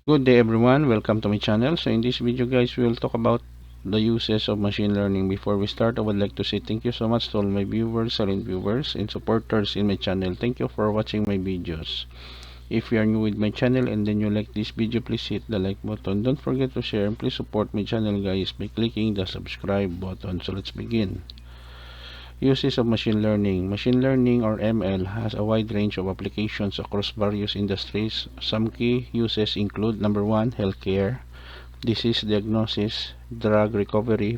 Good day everyone, welcome to my channel. So in this video guys, we will talk about the uses of machine learning. Before we start, I would like to say thank you so much to all my viewers, silent viewers, and supporters in my channel. Thank you for watching my videos. If you are new with my channel and then you like this video, please hit the like button. Don't forget to share and please support my channel guys by clicking the subscribe button. So let's begin. Uses of machine learning. Machine learning or ML has a wide range of applications across various industries. Some key uses include number 1, healthcare, disease diagnosis, drug recovery,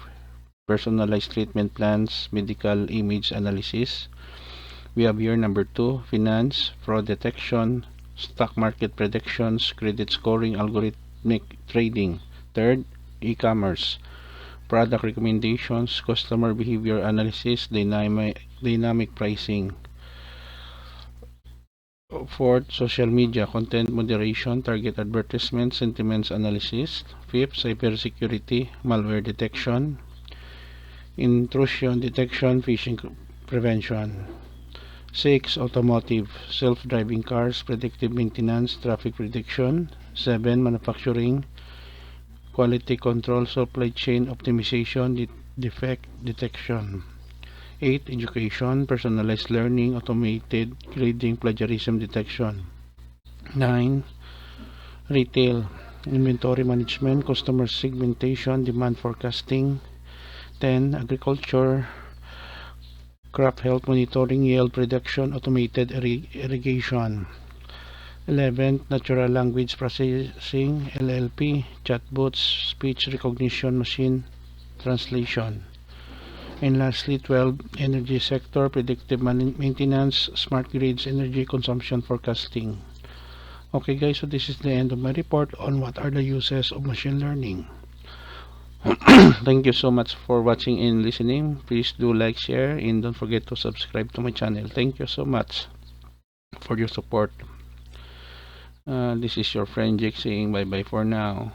personalized treatment plans, medical image analysis. We have here number 2, finance, fraud detection, stock market predictions, credit scoring, algorithmic trading. Third, e-commerce, product recommendations, customer behavior analysis, dynamic pricing. Fourth, social media, content moderation, target advertisement, sentiments analysis. Fifth, cybersecurity, malware detection, intrusion detection, phishing prevention. 6, automotive, self-driving cars, predictive maintenance, traffic prediction. 7, manufacturing, quality control, supply chain optimization, defect detection. 8, education, personalized learning, automated grading, plagiarism detection. 9, retail, inventory management, customer segmentation, demand forecasting. 10, agriculture, crop health monitoring, yield prediction, automated irrigation. 11, natural language processing, LLP, chatbots, speech recognition, machine translation. And lastly, 12, energy sector, predictive maintenance, smart grids, energy consumption forecasting. Okay guys, so this is the end of my report on what are the uses of machine learning. Thank you so much for watching and listening. Please do like, share, and don't forget to subscribe to my channel. Thank you so much for your support. This is your friend Jake saying bye bye for now.